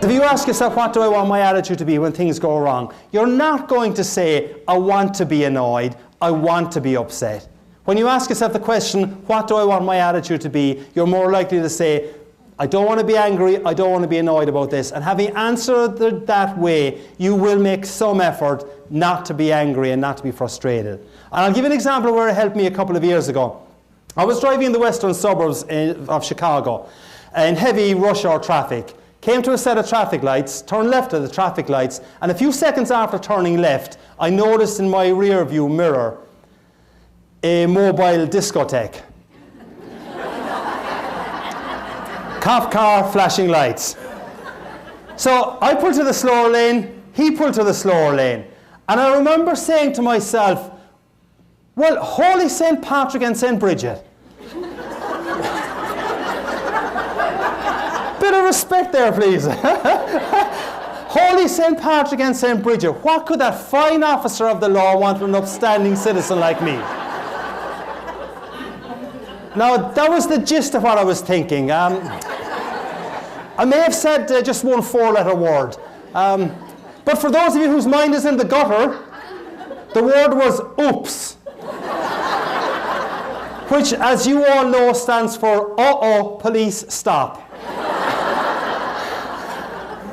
If you ask yourself, what do I want my attitude to be when things go wrong? You're not going to say, I want to be annoyed, I want to be upset. When you ask yourself the question, what do I want my attitude to be? You're more likely to say, I don't want to be angry, I don't want to be annoyed about this. And having answered it that way, you will make some effort not to be angry and not to be frustrated. And I'll give you an example where it helped me a couple of years ago. I was driving in the western suburbs of Chicago in heavy rush hour traffic. Came to a set of traffic lights, turned left at the traffic lights, and a few seconds after turning left, I noticed in my rear view mirror a mobile discotheque. Cop car, flashing lights. So I pulled to the slower lane, he pulled to the slower lane. And I remember saying to myself, well, Holy St. Patrick and St. Bridget. Bit of respect there, please. Holy St. Patrick and St. Bridget, what could that fine officer of the law want from an upstanding citizen like me? Now, that was the gist of what I was thinking. I may have said just one four-letter word. But for those of you whose mind is in the gutter, the word was oops. Which, as you all know, stands for uh-oh, police, stop.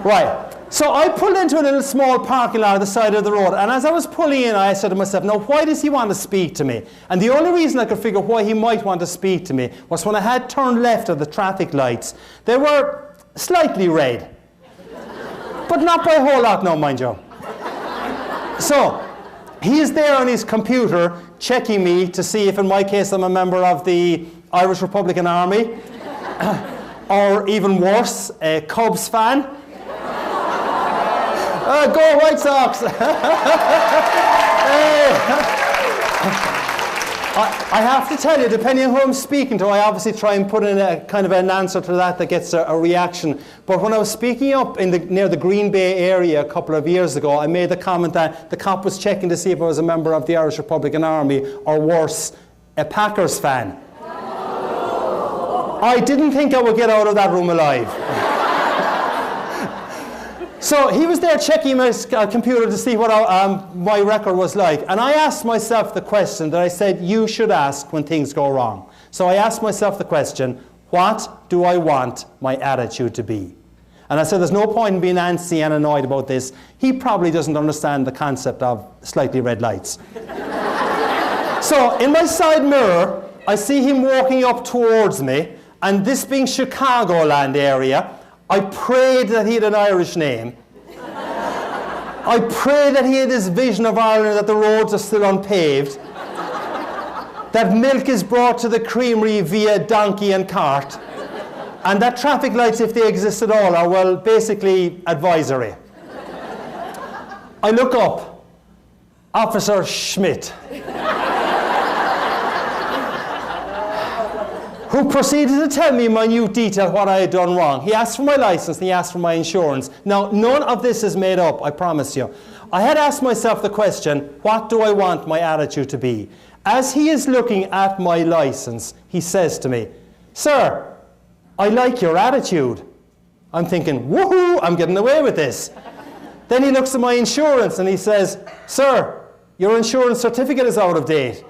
Right. So I pulled into a little small parking lot at the side of the road, and as I was pulling in, I said to myself, now why does he want to speak to me? And the only reason I could figure why he might want to speak to me was when I had turned left at the traffic lights. They were slightly red, but not by a whole lot now, mind you. So he is there on his computer checking me to see if, in my case, I'm a member of the Irish Republican Army, or even worse, a Cubs fan. Go White Sox! I have to tell you, depending on who I'm speaking to, I obviously try and put in a kind of an answer to that gets a reaction. But when I was speaking up near the Green Bay area a couple of years ago, I made the comment that the cop was checking to see if I was a member of the Irish Republican Army, or worse, a Packers fan. I didn't think I would get out of that room alive. So he was there checking my computer to see what my record was like. And I asked myself the question that I said you should ask when things go wrong. So I asked myself the question, what do I want my attitude to be? And I said there's no point in being antsy and annoyed about this. He probably doesn't understand the concept of slightly red lights. So in my side mirror, I see him walking up towards me. And this being Chicagoland area, I prayed that he had an Irish name. I prayed that he had this vision of Ireland, that the roads are still unpaved, that milk is brought to the creamery via donkey and cart, and that traffic lights, if they exist at all, are, well, basically advisory. I look up. Officer Schmidt, who proceeded to tell me in minute detail what I had done wrong. He asked for my license and he asked for my insurance. Now, none of this is made up, I promise you. I had asked myself the question, what do I want my attitude to be? As he is looking at my license, he says to me, sir, I like your attitude. I'm thinking, woohoo, I'm getting away with this. Then he looks at my insurance and he says, sir, your insurance certificate is out of date.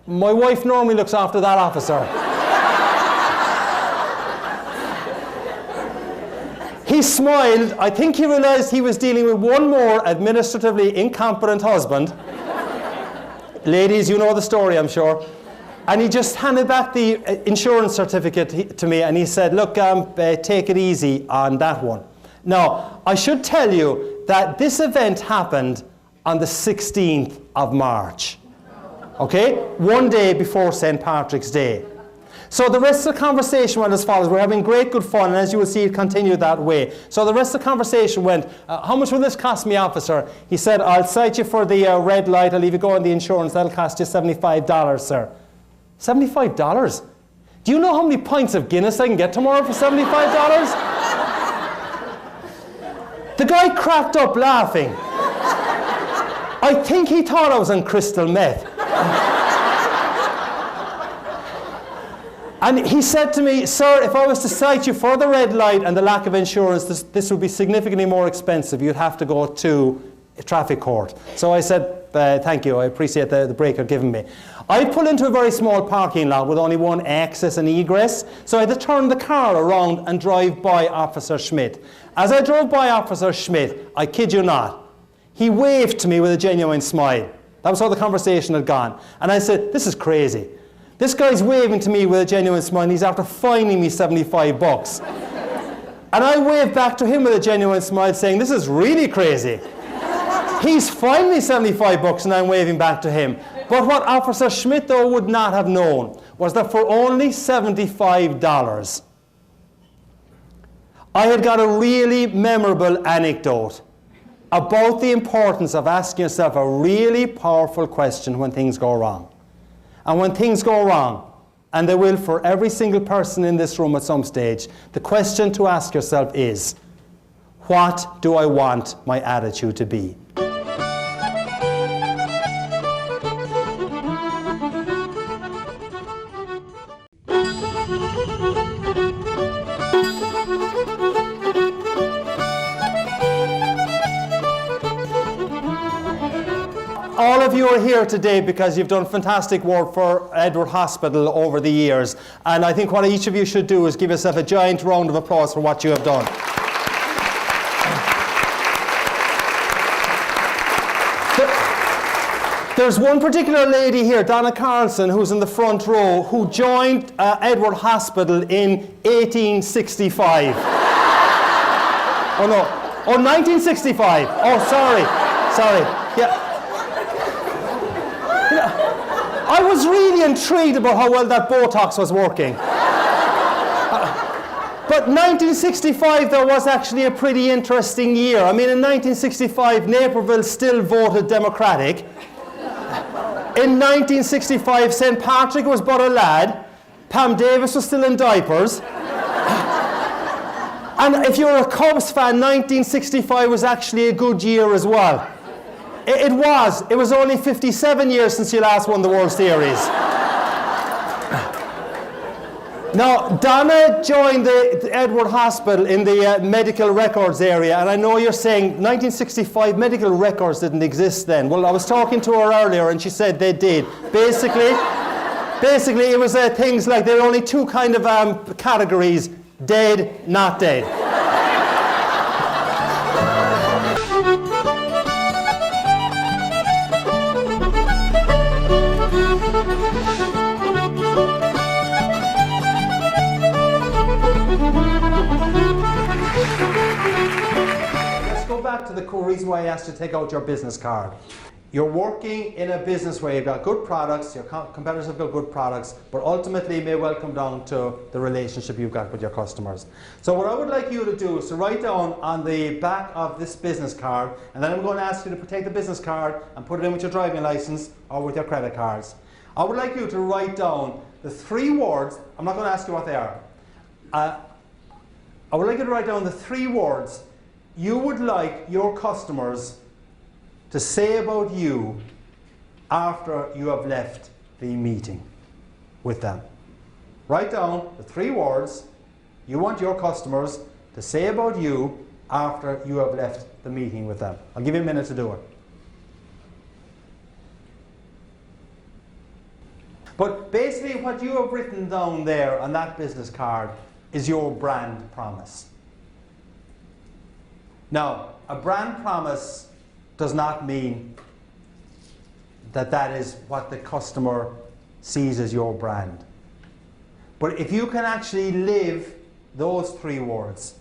My wife normally looks after that, officer. He smiled. I think he realized he was dealing with one more administratively incompetent husband. Ladies, you know the story, I'm sure. And he just handed back the insurance certificate to me and he said, look, take it easy on that one. Now, I should tell you that this event happened on the 16th of March. Okay? One day before St. Patrick's Day. So the rest of the conversation went as follows. We're having great good fun, and as you will see, it continued that way. So the rest of the conversation went, how much will this cost me, officer? He said, I'll cite you for the red light. I'll leave you go on the insurance. That'll cost you $75, sir. $75? Do you know how many pints of Guinness I can get tomorrow for $75? The guy cracked up laughing. I think he thought I was on crystal meth. And he said to me, sir, if I was to cite you for the red light and the lack of insurance, this would be significantly more expensive. You'd have to go to a traffic court. So I said, thank you, I appreciate the break you're giving me. I pulled into a very small parking lot with only one access and egress, so I had to turn the car around and drive by Officer Schmidt. As I drove by Officer Schmidt, I kid you not, he waved to me with a genuine smile. That was how the conversation had gone. And I said, this is crazy. This guy's waving to me with a genuine smile and he's after fining me 75 bucks. And I waved back to him with a genuine smile saying, this is really crazy. He's fined me 75 bucks and I'm waving back to him. But what Officer Schmidt, though, would not have known was that for only $75, I had got a really memorable anecdote about the importance of asking yourself a really powerful question when things go wrong. And when things go wrong, and they will for every single person in this room at some stage, the question to ask yourself is, what do I want my attitude to be? All of you are here today because you've done fantastic work for Edward Hospital over the years. And I think what each of you should do is give yourself a giant round of applause for what you have done. There's one particular lady here, Donna Carlson, who's in the front row, who joined Edward Hospital in 1865. Oh no, oh 1965. Oh sorry, yeah. I was really intrigued about how well that Botox was working. But 1965, though, was actually a pretty interesting year. I mean, in 1965, Naperville still voted Democratic. In 1965, St. Patrick was but a lad. Pam Davis was still in diapers. And if you're a Cubs fan, 1965 was actually a good year as well. It was only 57 years since you last won the World Series. Now, Donna joined the Edward Hospital in the medical records area, and I know you're saying 1965 medical records didn't exist then. Well, I was talking to her earlier and she said they did. Basically it was things like there are only two kind of categories, dead, not dead. Back to the core reason why I asked you to take out your business card. You're working in a business where you've got good products, your competitors have got good products, but ultimately it may well come down to the relationship you've got with your customers. So what I would like you to do is to write down on the back of this business card, and then I'm going to ask you to take the business card and put it in with your driving license or with your credit cards. I would like you to write down the 3 words, I'm not going to ask you what they are. I would like you to write down the 3 words you would like your customers to say about you after you have left the meeting with them. Write down the 3 words you want your customers to say about you after you have left the meeting with them. I'll give you a minute to do it. But basically what you have written down there on that business card is your brand promise. Now, a brand promise does not mean that that is what the customer sees as your brand. But if you can actually live those 3 words,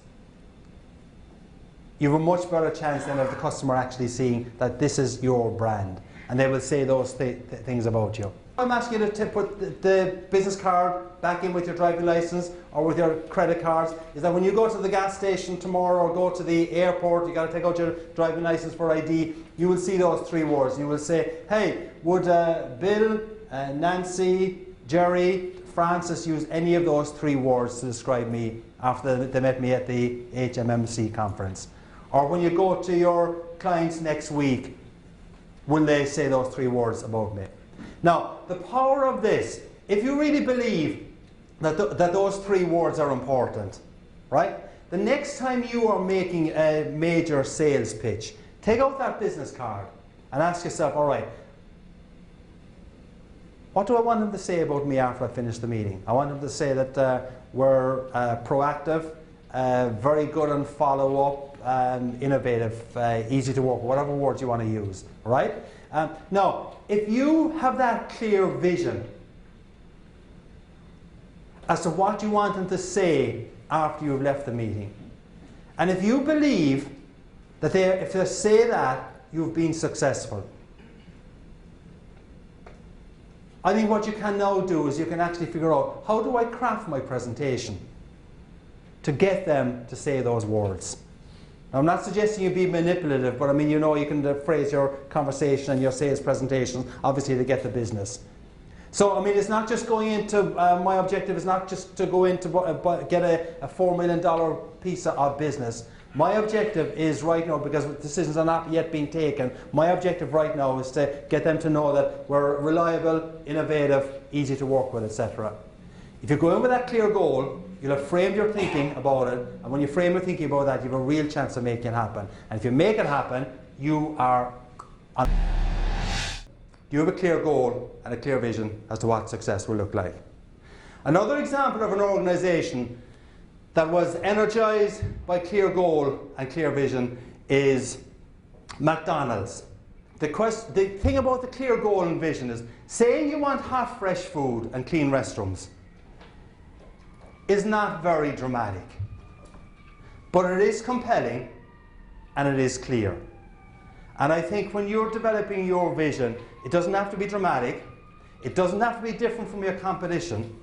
you have a much better chance than of the customer actually seeing that this is your brand. And they will say those things about you. I'm asking you to put the business card back in with your driving license or with your credit cards, is that when you go to the gas station tomorrow or go to the airport, you got to take out your driving license for ID, you will see those 3 words. You will say, hey, would Bill, Nancy, Jerry, Francis use any of those 3 words to describe me after they met me at the HMMC conference? Or when you go to your clients next week, will they say those 3 words about me? Now, the power of this, if you really believe that those 3 words are important, right? The next time you are making a major sales pitch, take out that business card and ask yourself, all right, what do I want them to say about me after I finish the meeting? I want them to say that we're proactive, very good on follow-up, innovative, easy to work with, whatever words you want to use, right? Now, if you have that clear vision as to what you want them to say after you've left the meeting, and if you believe that if they say that, you've been successful, I think what you can now do is you can actually figure out, how do I craft my presentation to get them to say those words? Now, I'm not suggesting you be manipulative, but I mean, you know, you can phrase your conversation and your sales presentations, obviously, to get the business. So, I mean, it's not just going into, my objective is not just to go into get a $4 million piece of business. My objective is right now, because decisions are not yet being taken, my objective right now is to get them to know that we're reliable, innovative, easy to work with, etc. If you go in with that clear goal, you'll have framed your thinking about it, and when you frame your thinking about that, you have a real chance of making it happen. And if you make it happen, you have a clear goal and a clear vision as to what success will look like. Another example of an organization that was energized by clear goal and clear vision is McDonald's. The thing about the clear goal and vision is, saying you want hot, fresh food and clean restrooms is not very dramatic, but it is compelling and it is clear. And I think when you're developing your vision, it doesn't have to be dramatic, it doesn't have to be different from your competition,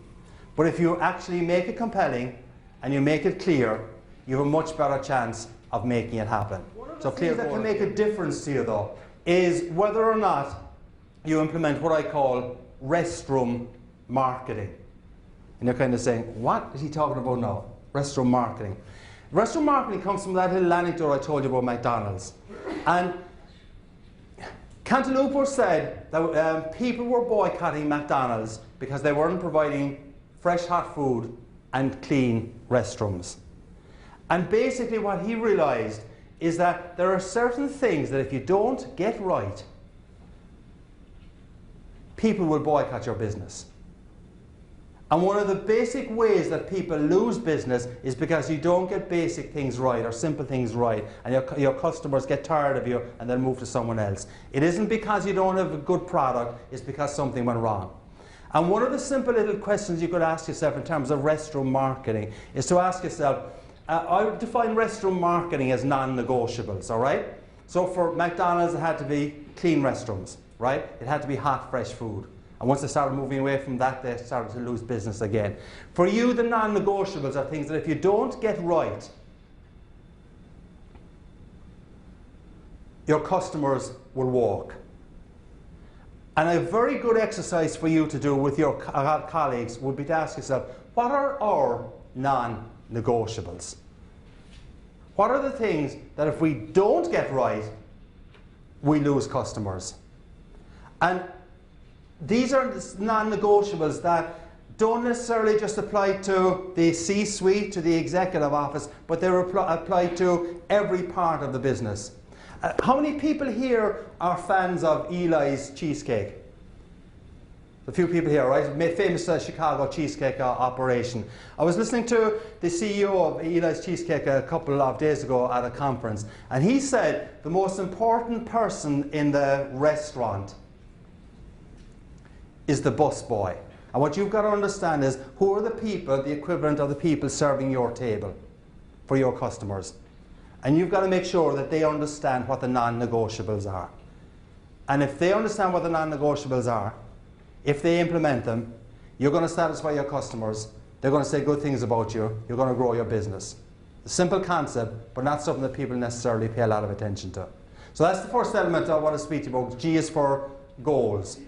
but if you actually make it compelling and you make it clear, you have a much better chance of making it happen. So clear that can make a difference to you, though, is whether or not you implement what I call restroom marketing. And you're kind of saying, what is he talking about now? Restroom marketing. Restroom marketing comes from that little anecdote I told you about McDonald's. And Cantaloupe said that people were boycotting McDonald's because they weren't providing fresh hot food and clean restrooms. And basically what he realized is that there are certain things that if you don't get right, people will boycott your business. And one of the basic ways that people lose business is because you don't get basic things right or simple things right, and your customers get tired of you and they'll move to someone else. It isn't because you don't have a good product, it's because something went wrong. And one of the simple little questions you could ask yourself in terms of restroom marketing is to ask yourself, I would define restroom marketing as non-negotiables, all right? So for McDonald's, it had to be clean restrooms, right? It had to be hot, fresh food. And once they started moving away from that, they started to lose business again. For you, the non-negotiables are things that if you don't get right, your customers will walk. And a very good exercise for you to do with your colleagues would be to ask yourself, what are our non-negotiables? What are the things that if we don't get right, we lose customers? And these are non-negotiables that don't necessarily just apply to the C-suite, to the executive office, but they apply to every part of the business. How many people here are fans of Eli's cheesecake? A few people here, right? Famous Chicago cheesecake operation. I was listening to the CEO of Eli's Cheesecake a couple of days ago at a conference, and he said the most important person in the restaurant is the busboy. And what you've got to understand is, who are the people, the equivalent of the people serving your table for your customers? And you've got to make sure that they understand what the non-negotiables are. And if they understand what the non-negotiables are, if they implement them, you're going to satisfy your customers, they're going to say good things about you, you're going to grow your business. A simple concept, but not something that people necessarily pay a lot of attention to. So that's the first element I want to speak to you about. G is for goals.